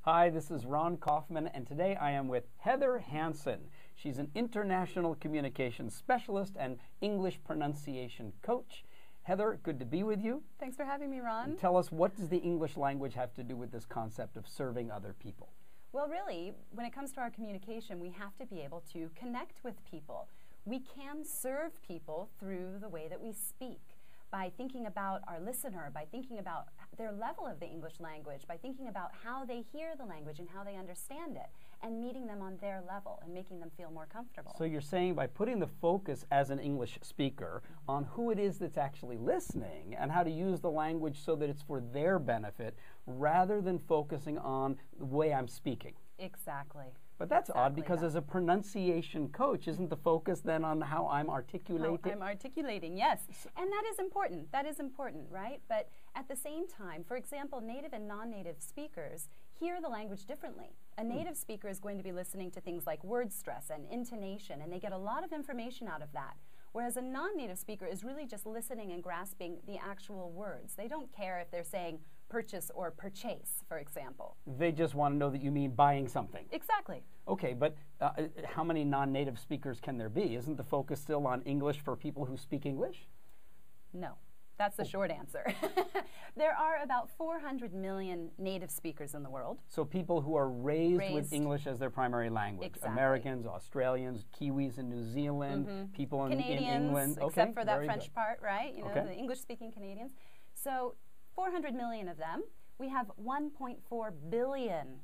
Hi, this is Ron Kaufman, and today I am with Heather Hansen. She's an international communications specialist and English pronunciation coach. Heather, good to be with you. Thanks for having me, Ron. And tell us, what does the English language have to do with this concept of serving other people? Well, really, when it comes to our communication, we have to be able to connect with people. We can serve people through the way that we speak, by thinking about our listener, by thinking about their level of the English language, by thinking about how they hear the language and how they understand it, and meeting them on their level and making them feel more comfortable. So you're saying by putting the focus as an English speaker on who it is that's actually listening and how to use the language so that it's for their benefit, rather than focusing on the way I'm speaking. Exactly. But that's odd, because as a pronunciation coach, isn't the focus then on how I'm articulating? How I'm articulating, yes. And that is important. That is important, right? But at the same time, for example, native and non-native speakers hear the language differently. A native speaker is going to be listening to things like word stress and intonation, and they get a lot of information out of that. Whereas a non-native speaker is really just listening and grasping the actual words. They don't care if they're saying purchase or purchase, for example. They just want to know that you mean buying something. Exactly. Okay, but how many non-native speakers can there be? Isn't the focus still on English for people who speak English? No. That's the short answer. There are about 400 million native speakers in the world. So people who are raised with English as their primary language. Exactly. Americans, Australians, Kiwis in New Zealand, people in England. Except for that French part, right? You know, okay. The English-speaking Canadians. So 400 million of them. We have 1.4 billion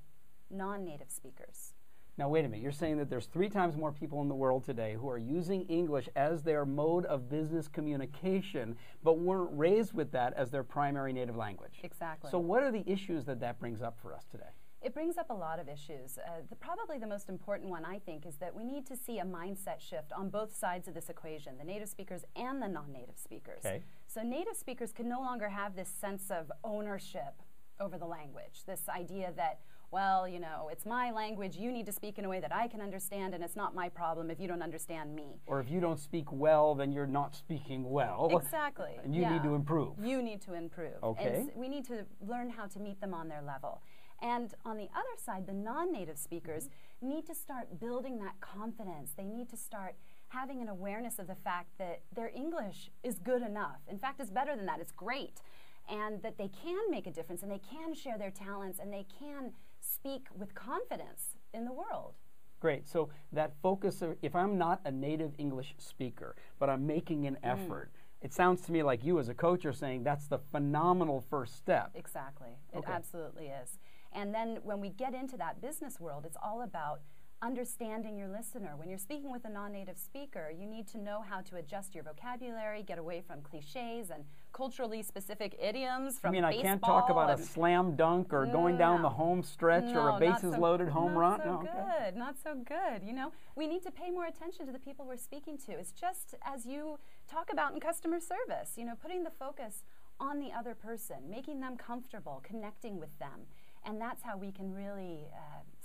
non-native speakers. Now, wait a minute. You're saying that there's 3 times more people in the world today who are using English as their mode of business communication, but weren't raised with that as their primary native language. Exactly. So what are the issues that brings up for us today? It brings up a lot of issues. Probably the most important one, I think, is that we need to see a mindset shift on both sides of this equation, the native speakers and the non-native speakers. Okay. So native speakers can no longer have this sense of ownership over the language, this idea that, well, you know, it's my language, you need to speak in a way that I can understand, and it's not my problem if you don't understand me. Or if you don't speak well, then you're not speaking well. Exactly. And you need to improve. You need to improve. Okay. And we need to learn how to meet them on their level. And on the other side, the non-native speakers need to start building that confidence. They need to start having an awareness of the fact that their English is good enough. In fact, it's better than that. It's great. And that they can make a difference, and they can share their talents, and they can speak with confidence in the world. Great. So that focus, if I'm not a native English speaker, but I'm making an effort, it sounds to me like you as a coach are saying that's the phenomenal first step. Exactly. It absolutely is. And then when we get into that business world, it's all about understanding your listener. When you're speaking with a non-native speaker, you need to know how to adjust your vocabulary, get away from cliches and culturally specific idioms from baseball. I can't talk about a slam dunk or going down the home stretch or a bases-loaded home run? Not so good. You know, we need to pay more attention to the people we're speaking to. It's just as you talk about in customer service, you know, putting the focus on the other person, making them comfortable, connecting with them. And that's how we can really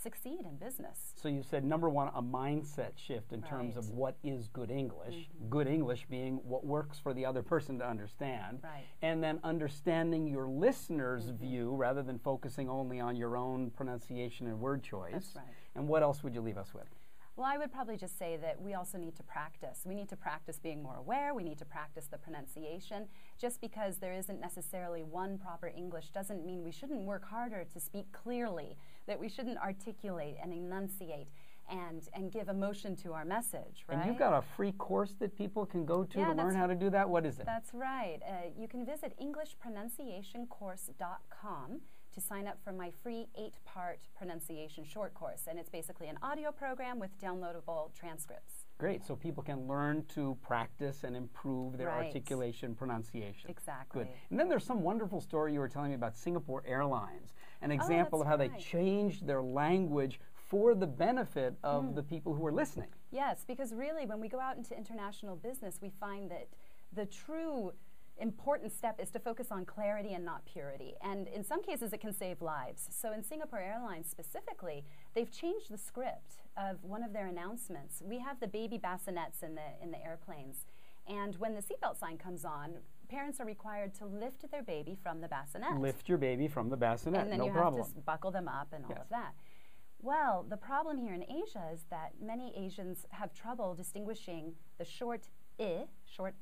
succeed in business. So you said, number one, a mindset shift in terms of what is good English. Good English being what works for the other person to understand. Right. And then understanding your listener's view rather than focusing only on your own pronunciation and word choice. That's right. And what else would you leave us with? Well, I would probably just say that we also need to practice. We need to practice being more aware. We need to practice the pronunciation. Just because there isn't necessarily one proper English doesn't mean we shouldn't work harder to speak clearly, that we shouldn't articulate and enunciate and give emotion to our message, right? And you've got a free course that people can go to learn how to do that? What is it? That's right. You can visit EnglishPronunciationCourse.com to sign up for my free 8-part pronunciation short course. And it's basically an audio program with downloadable transcripts. Great. So people can learn to practice and improve their articulation, pronunciation. Exactly. Good. And then there's some wonderful story you were telling me about Singapore Airlines, an example of how they changed their language for the benefit of the people who are listening. Yes, because really when we go out into international business, we find that the true important step is to focus on clarity and not purity. And in some cases, it can save lives. So in Singapore Airlines specifically, they've changed the script of one of their announcements. We have the baby bassinets in the airplanes. And when the seatbelt sign comes on, parents are required to lift their baby from the bassinet. Lift your baby from the bassinet, and then no you problem. have to buckle them up and all Yes. of that. Well, the problem here in Asia is that many Asians have trouble distinguishing the short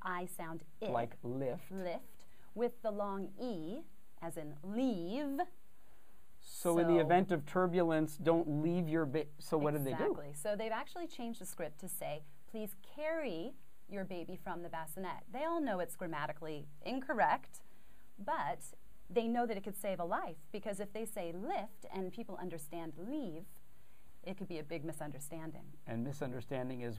I sound I, Like lift. with the long E, as in leave. So in the event of turbulence, don't leave your baby. So what do they do? Exactly. So they've actually changed the script to say, please carry your baby from the bassinet. They all know it's grammatically incorrect, but they know that it could save a life, because if they say lift and people understand leave, it could be a big misunderstanding. And misunderstanding is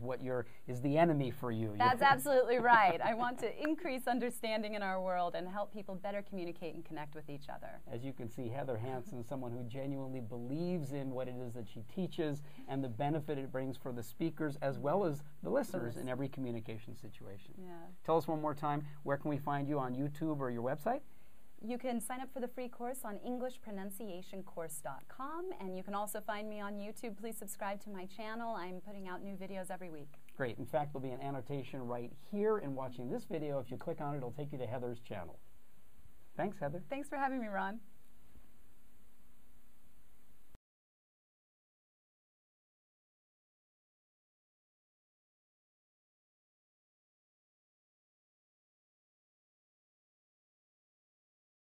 is the enemy for you. That's absolutely right. I want to increase understanding in our world and help people better communicate and connect with each other. As you can see, Heather Hansen is someone who genuinely believes in what it is that she teaches and the benefit it brings for the speakers as well as the listeners in every communication situation. Yeah. Tell us one more time, where can we find you on YouTube or your website? You can sign up for the free course on EnglishPronunciationCourse.com, and you can also find me on YouTube. Please subscribe to my channel. I'm putting out new videos every week. Great. In fact, there'll be an annotation right here in watching this video. If you click on it, it'll take you to Heather's channel. Thanks, Heather. Thanks for having me, Ron.